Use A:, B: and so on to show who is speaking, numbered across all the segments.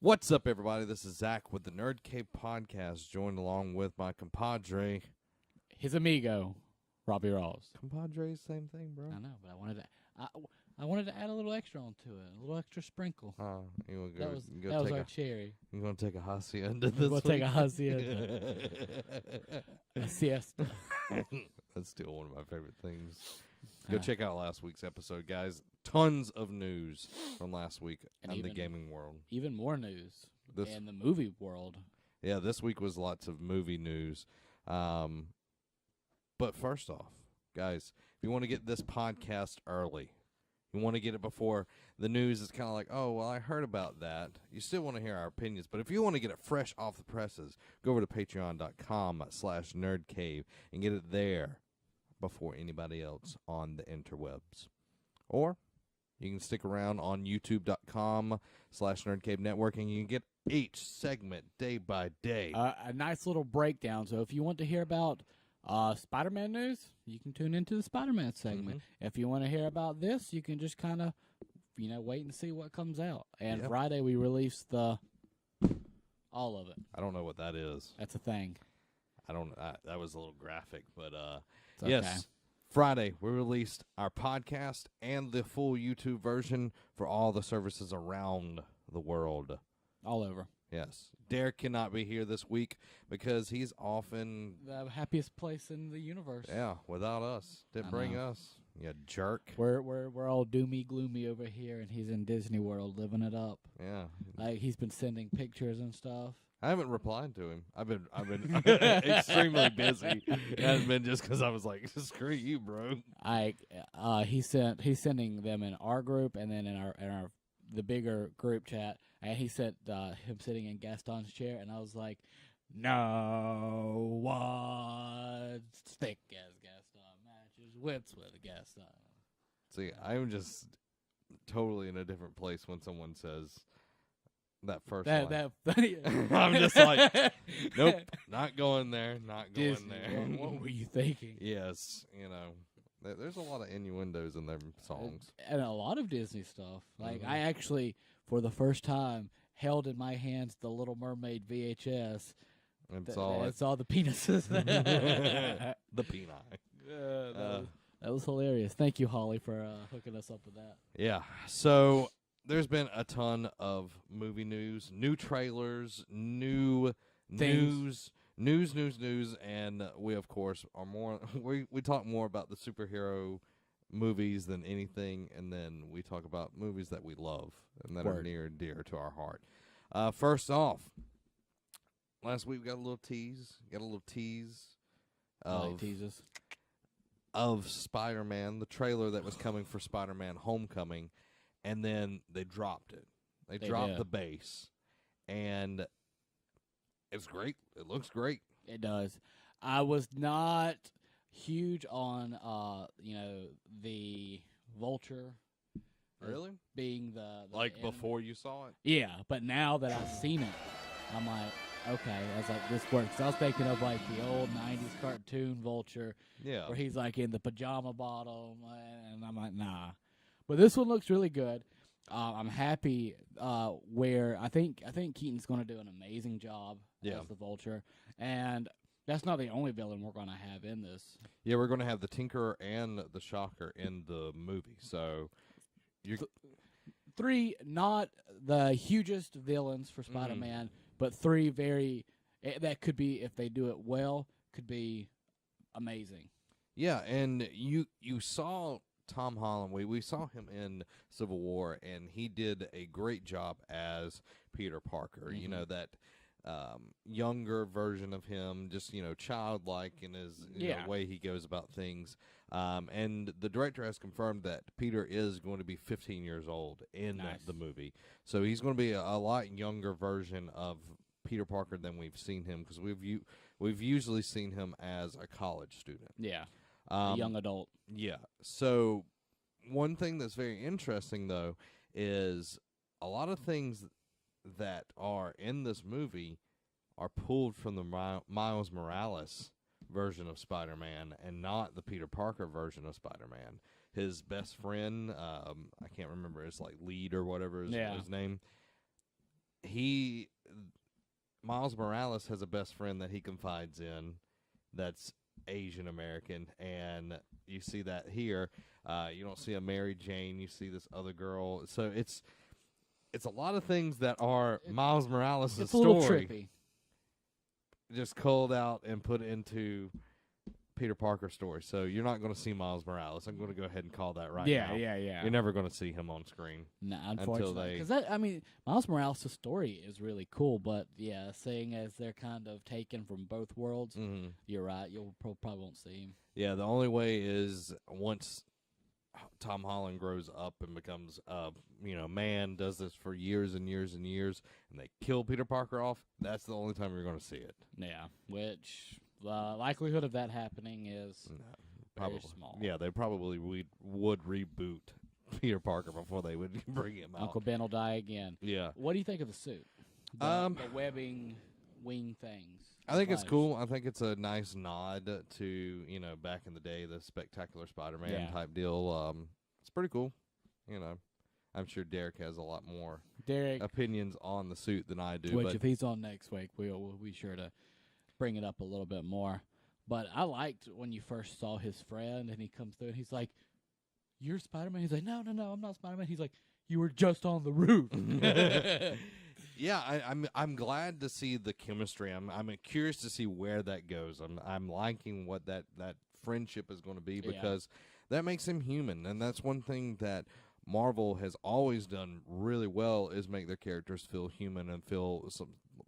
A: What's up, everybody? This is Zach with the Nerd Cave Podcast, joined along with my compadre.
B: His amigo, Robbie Ross.
A: Compadre, same thing, bro.
B: I know, but I wanted to add a little extra onto it, a little extra sprinkle.
A: You want
B: That was our cherry.
A: You want to take a hacienda this
B: We'll
A: week?
B: take a hacienda. A siesta.
A: That's still one of my favorite things. Go check out last week's episode, guys. Tons of news from last week in the gaming world.
B: Even more news in the movie world.
A: Yeah, this week was lots of movie news. But first off, guys, if you want to get this podcast early, you want to get it before the news is kind of like, oh, well, I heard about that. You still want to hear our opinions. But if you want to get it fresh off the presses, go over to Pt.1.com/nerdcave and get it there before anybody else on the interwebs. Or you can stick around on youtube.com/nerdcave network and you can get each segment day by day.
B: A nice little breakdown. So if you want to hear about Spider-Man news, you can tune into the Spider-Man segment.
A: Mm-hmm.
B: If you want to hear about this, you can just kind of, wait and see what comes out. And
A: Yep.
B: Friday we released all of it.
A: I don't know what that is.
B: That's a thing.
A: That was a little graphic, but
B: It's
A: yes.
B: okay.
A: Friday, we released our podcast and the full YouTube version for all the services around the world.
B: All over.
A: Yes. Derek cannot be here this week because he's off in...
B: The happiest place in the universe.
A: Yeah, without us. Didn't bring us. You jerk.
B: We're all doomy gloomy over here, and he's in Disney World living it up.
A: Yeah.
B: Like he's been sending pictures and stuff.
A: I haven't replied to him. I've been extremely busy. It hasn't been just because I was like, screw you, bro.
B: He's sending them in our group and then in our the bigger group chat, and he sent him sitting in Gaston's chair, and I was like, no one thick as Gaston matches wits with Gaston.
A: See, I'm just totally in a different place when someone says that first line. I'm just like, nope, not going there, not going
B: Disney,
A: there.
B: What were you thinking?
A: Yes, there's a lot of innuendos in their songs.
B: And a lot of Disney stuff. Like, I actually, for the first time, held in my hands the Little Mermaid VHS.
A: And saw
B: the penises.
A: the peni.
B: That was hilarious. Thank you, Holly, for hooking us up with that.
A: Yeah, so there's been a ton of movie news, new trailers, new
B: Things.
A: news, and we, of course, are more. We talk more about the superhero movies than anything, and then we talk about movies that we love and that are near and dear to our heart. First off, last week we got a little tease. Of Spider-Man, the trailer that was coming for Spider-Man Homecoming, and then they dropped it. They dropped the base, and it's great. It looks great.
B: It does. I was not huge on, the Vulture.
A: Really?
B: Being the
A: before you saw it?
B: Yeah, but now that I've seen it, I'm like, okay. I was like, this works. I was thinking of like the old 90s cartoon Vulture.
A: Yeah.
B: Where he's like in the pajama bottom, and I'm like, nah. But this one looks really good. I'm happy where I think Keaton's going to do an amazing job as the Vulture. And that's not the only villain we're going to have in this.
A: Yeah, we're going to have the Tinkerer and the Shocker in the movie. So you're...
B: Three, not the hugest villains for Spider-Man, but three that could be, if they do it well, could be amazing.
A: Yeah, and you saw Tom Holland. We saw him in Civil War, and he did a great job as Peter Parker. That younger version of him, just childlike in his way he goes about things. And the director has confirmed that Peter is going to be 15 years old in the movie, so he's going to be a lot younger version of Peter Parker than we've seen him, because we've usually seen him as a college student.
B: Yeah, a young adult.
A: Yeah. So one thing that's very interesting, though, is a lot of things that are in this movie are pulled from the Miles Morales version of Spider-Man and not the Peter Parker version of Spider-Man. His best friend, I can't remember his lead or whatever his name. Miles Morales has a best friend that he confides in that's Asian American, and you see that here. You don't see a Mary Jane. You see this other girl. So it's a lot of things that are Miles Morales'
B: It's a little
A: story,
B: trippy.
A: just culled out and put into Peter Parker's story. So you're not going to see Miles Morales. I'm going to go ahead and call that right now.
B: Yeah.
A: You're never going to see him on screen.
B: No, unfortunately, because Miles Morales' story is really cool, but seeing as they're kind of taken from both worlds, you're right. You'll probably won't see him.
A: Yeah, the only way is once Tom Holland grows up and becomes man, does this for years and years and years, and they kill Peter Parker off. That's the only time you're going to see it.
B: Yeah, which the likelihood of that happening is very small.
A: Yeah, they probably would reboot Peter Parker before they would bring him out.
B: Uncle Ben will die again.
A: Yeah.
B: What do you think of the suit? The webbing wing things.
A: I think it's cool. I think it's a nice nod to, back in the day, the Spectacular Spider-Man type deal. It's pretty cool. I'm sure Derek has a lot more opinions on the suit than I do.
B: Which, if he's on next week, we'll be sure to bring it up a little bit more. But I liked when you first saw his friend and he comes through and he's like, "You're Spider-Man?" He's like, No, I'm not Spider-Man. He's like, "You were just on the roof."
A: Yeah, I'm glad to see the chemistry. I'm curious to see where that goes. I'm liking what that friendship is going to be, because that makes him human, and that's one thing that Marvel has always done really well, is make their characters feel human and feel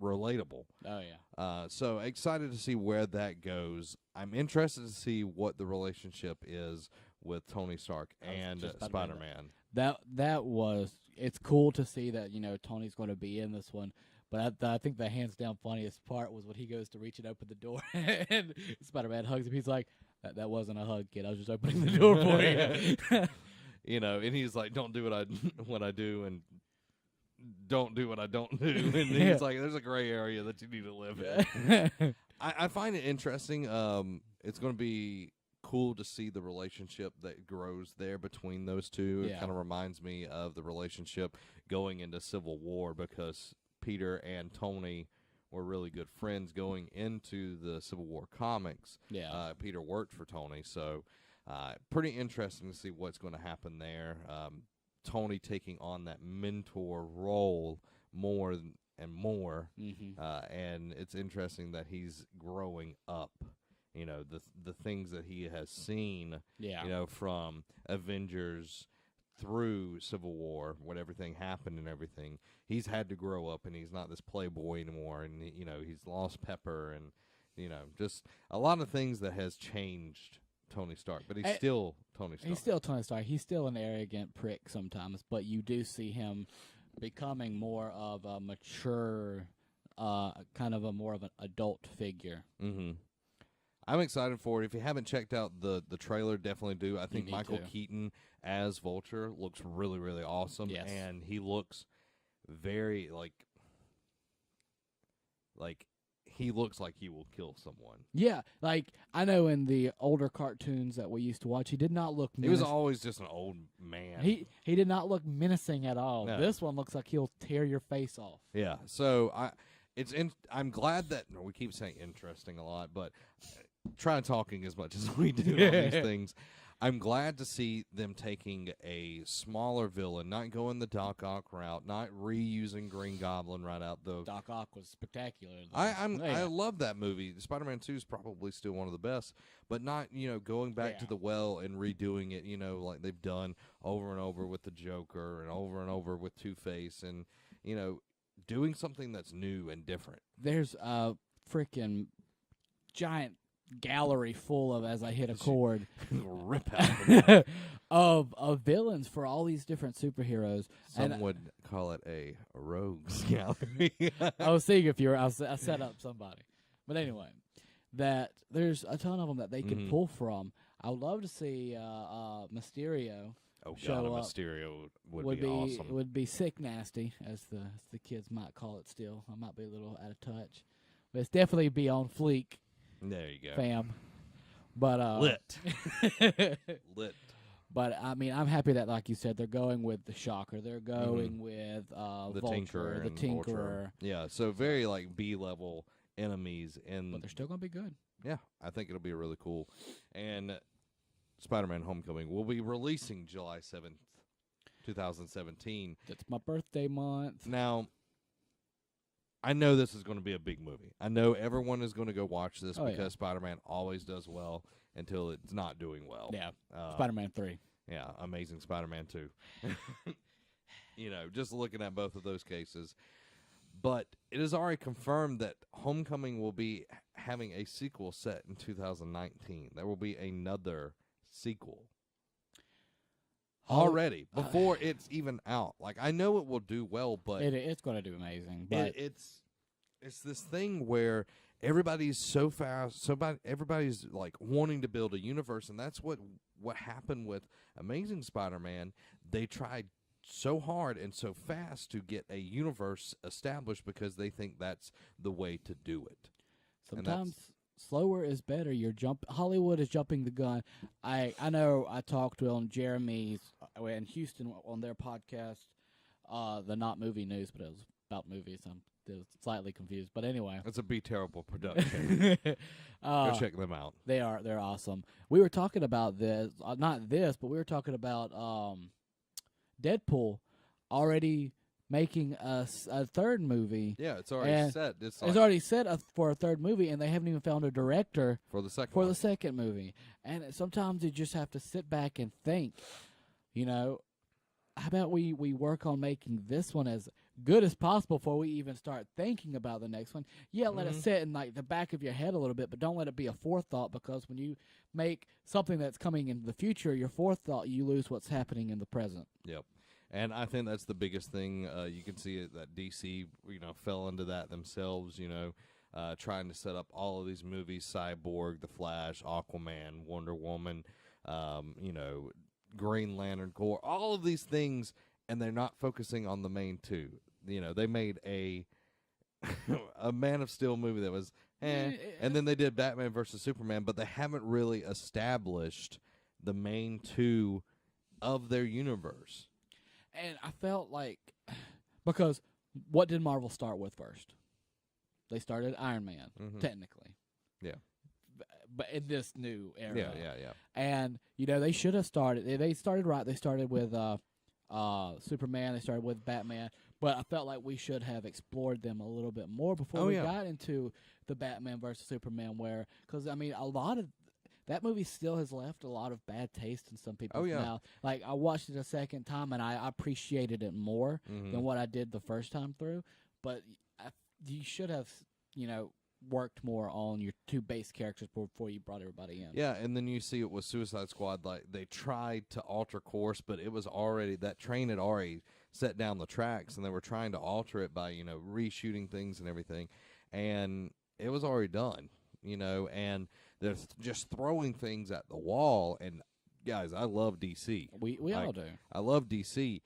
A: relatable.
B: Oh yeah.
A: So excited to see where that goes. I'm interested to see what the relationship is with Tony Stark and Spider-Man.
B: It's cool to see that Tony's going to be in this one, but I think the hands down funniest part was when he goes to reach and open the door and Spider-Man hugs him. He's like, that wasn't a hug, kid. I was just opening the door for you.
A: And he's like, "Don't do what I do, and don't do what I don't do." And he's like, "There's a gray area that you need to live in." I find it interesting. It's going to be cool to see the relationship that grows there between those two. It kind of reminds me of the relationship going into Civil War, because Peter and Tony were really good friends going into the Civil War comics.
B: Yeah.
A: Peter worked for Tony, so pretty interesting to see what's going to happen there. Tony taking on that mentor role more and more, and it's interesting that he's growing up. The things that he has seen, from Avengers through Civil War, when everything happened and everything, he's had to grow up, and he's not this playboy anymore, and he's lost Pepper, and just a lot of things that has changed Tony Stark, but he's still Tony Stark.
B: He's still Tony Stark. He's still an arrogant prick sometimes, but you do see him becoming more of a mature, kind of more of an adult figure.
A: Mm-hmm. I'm excited for it. If you haven't checked out the trailer, definitely do. I think Michael Keaton as Vulture looks really, really awesome.
B: Yes.
A: And he looks very he looks like he will kill someone.
B: Yeah, I know in the older cartoons that we used to watch, he did not look
A: He was always just an old man.
B: He did not look menacing at all.
A: No.
B: This one looks like he'll tear your face off.
A: Yeah. So I'm glad that we keep saying interesting a lot, but try talking as much as we do on these things. I'm glad to see them taking a smaller villain, not going the Doc Ock route, not reusing Green Goblin right out the.
B: Doc Ock was spectacular.
A: I love that movie. Spider-Man 2 is probably still one of the best, but not going back to the well and redoing it. Like they've done over and over with the Joker and over with Two-Face, and doing something that's new and different.
B: There's a freaking giant gallery full of, as I hit a chord,
A: rip out
B: of villains for all these different superheroes.
A: Some would call it a rogues gallery.
B: I was seeing if I set up somebody, but anyway, that there's a ton of them that they could pull from. I would love to see Mysterio.
A: Oh
B: show
A: God,
B: up.
A: Mysterio would be awesome.
B: Would be sick nasty, as the kids might call it. Still, I might be a little out of touch, but it's definitely be on fleek.
A: There you go,
B: fam. But
A: lit.
B: But I mean, I'm happy that, like you said, they're going with the Shocker. They're going with
A: The
B: Vulture,
A: Tinkerer
B: the
A: and
B: Tinkerer.
A: Vulture. Yeah, so very like B-level enemies, and
B: But they're still gonna be good.
A: yeah, I think it'll be really cool. And Spider-Man: Homecoming will be releasing July 7th, 2017.
B: That's my birthday month.
A: Now, I know this is going to be a big movie. I know everyone is going to go watch this because Spider-Man always does well until it's not doing well.
B: Yeah, Spider-Man 3.
A: Yeah, Amazing Spider-Man 2. Just looking at both of those cases. But it is already confirmed that Homecoming will be having a sequel set in 2019. There will be another sequel. Already, before it's even out. Like, I know it will do well, but
B: it's going to do amazing. But
A: it's this thing where everybody's so fast, everybody's like wanting to build a universe, and that's what happened with Amazing Spider-Man. They tried so hard and so fast to get a universe established because they think that's the way to do it.
B: Sometimes slower is better. Hollywood is jumping the gun. I know I talked on Jeremy's and Houston on their podcast, the Not Movie News, but it was about movies. I'm slightly confused, but anyway,
A: it's a Be Terrible production. Go check them out.
B: They're awesome. We were talking about this, not this, but we were talking about Deadpool already making a third movie.
A: Yeah, it's already set.
B: It's already set for a third movie, and they haven't even found a director
A: for the second
B: movie. And sometimes you just have to sit back and think, how about we work on making this one as good as possible before we even start thinking about the next one. Yeah, let it sit in like the back of your head a little bit, but don't let it be a forethought, because when you make something that's coming in the future your forethought, you lose what's happening in the present.
A: Yep. And I think that's the biggest thing. You can see it that DC, fell into that themselves, trying to set up all of these movies, Cyborg, The Flash, Aquaman, Wonder Woman, Green Lantern Corps, all of these things, and they're not focusing on the main two. They made a Man of Steel movie that was and then they did Batman versus Superman, but they haven't really established the main two of their universe.
B: And I felt like, because what did Marvel start with first? They started Iron Man, technically.
A: Yeah.
B: But in this new era.
A: Yeah.
B: And, they should have started. They started right. They started with Superman. They started with Batman. But I felt like we should have explored them a little bit more before we got into the Batman versus Superman, because, a lot of that movie still has left a lot of bad taste in some people's mouth. Like, I watched it a second time, and I appreciated it more than what I did the first time through. But you should have, worked more on your two base characters before you brought everybody in.
A: Yeah, and then you see it with Suicide Squad. Like, they tried to alter course, but it was already, that train had already set down the tracks, and they were trying to alter it by, reshooting things and everything. And it was already done, and they're just throwing things at the wall. And, guys, I love DC.
B: We all do.
A: I love DC,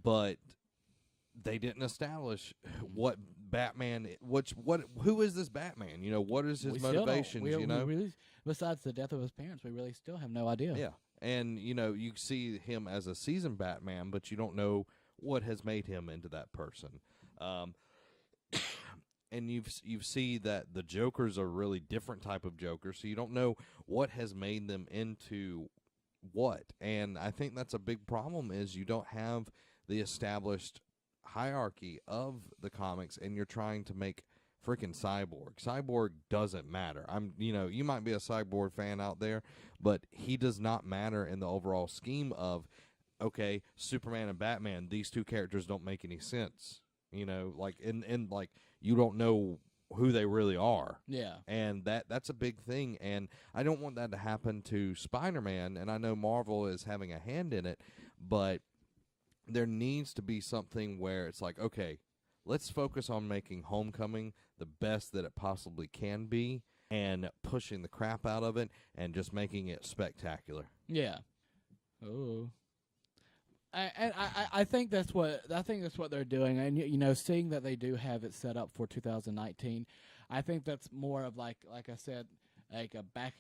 A: but they didn't establish what Batman, who is this Batman? What is his motivations?
B: We really, besides the death of his parents, we really still have no idea.
A: Yeah, and you see him as a seasoned Batman, but you don't know what has made him into that person. And you see that the Jokers are really different type of Jokers, so you don't know what has made them into what. And I think that's a big problem, is you don't have the established hierarchy of the comics, and you're trying to make freaking Cyborg. Cyborg doesn't matter. You might be a Cyborg fan out there, but he does not matter in the overall scheme of, okay, Superman and Batman, these two characters don't make any sense. Like like you don't know who they really are.
B: Yeah.
A: And that's a big thing, and I don't want that to happen to Spider-Man, and I know Marvel is having a hand in it, but there needs to be something where it's like, okay, let's focus on making Homecoming the best that it possibly can be, and pushing the crap out of it, and just making it spectacular.
B: Yeah. Oh. I think that's what they're doing, and seeing that they do have it set up for 2019, I think that's more of like I said, like a back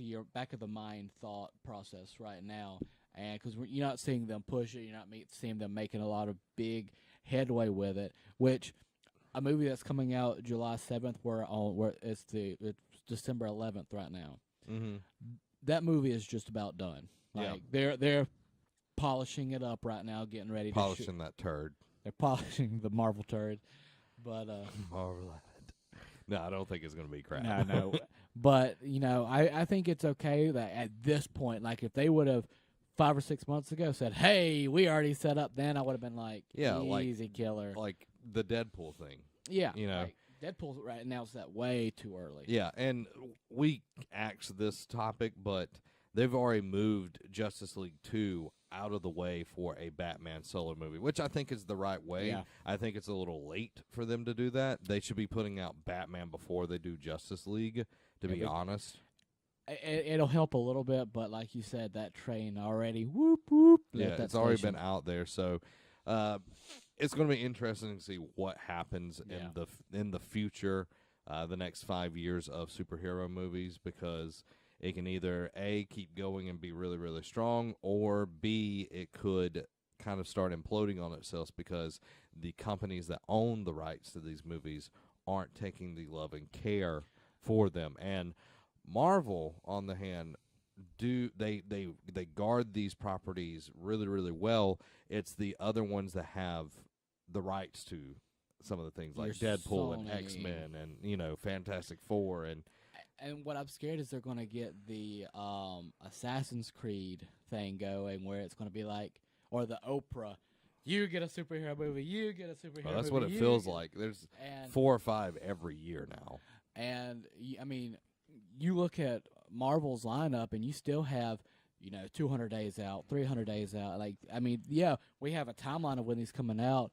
B: of the mind thought process right now, and because you're not seeing them push it, you're not seeing them making a lot of big headway with it. Which a movie that's coming out July 7th, where it's December 11th right now.
A: Mm-hmm.
B: That movie is just about done. Like they're polishing it up right now, getting ready
A: polishing
B: to
A: that turd.
B: They're polishing the Marvel turd, but
A: Marvel. No, I don't think it's going to be crap.
B: no. But I think it's okay that at this point, like if they would have 5 or 6 months ago said, "Hey, we already set up," then I would have been like, easy killer,
A: like the Deadpool thing.
B: Yeah,
A: like
B: Deadpool right now is that way too early.
A: Yeah, and we axed this topic, but they've already moved Justice League 2 out of the way for a Batman solo movie, which I think is the right way.
B: Yeah.
A: I think it's a little late for them to do that. They should be putting out Batman before they do Justice League, to be honest.
B: It'll help a little bit, but like you said, that train already, whoop, whoop.
A: Yeah, it's already been out there, so it's going to be interesting to see what happens in the future, the next 5 years of superhero movies, because it can either A, keep going and be really, really strong, or B, it could kind of start imploding on itself because the companies that own the rights to these movies aren't taking the love and care for them. And Marvel, on the hand, they guard these properties really, really well. It's the other ones that have the rights to some of the things like Deadpool and X-Men and Fantastic Four and
B: what I'm scared is they're going to get the Assassin's Creed thing going, where it's going to be like, or the Oprah, you get a superhero movie, you get a superhero movie.
A: That's what it feels like. There's 4 or 5 every year now.
B: And I mean, you look at Marvel's lineup, and you still have 200 days out, 300 days out. Like, I mean, yeah, we have a timeline of when these coming out,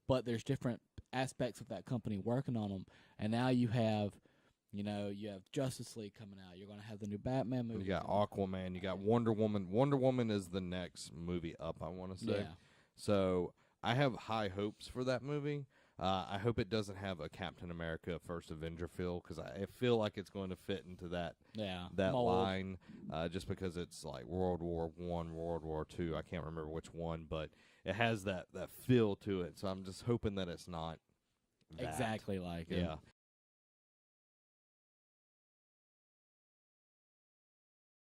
B: but there's different aspects of that company working on them. And now you have Justice League coming out. You're going to have the new Batman movie.
A: You got Aquaman. You got Wonder Woman. Wonder Woman is the next movie up, I want to say.
B: Yeah.
A: So I have high hopes for that movie. I hope it doesn't have a Captain America First Avenger feel, because I feel like it's going to fit into that line, just because it's like World War I, World War II. I can't remember which one, but it has that feel to it. So I'm just hoping that it's not that.
B: Exactly like it.
A: Yeah.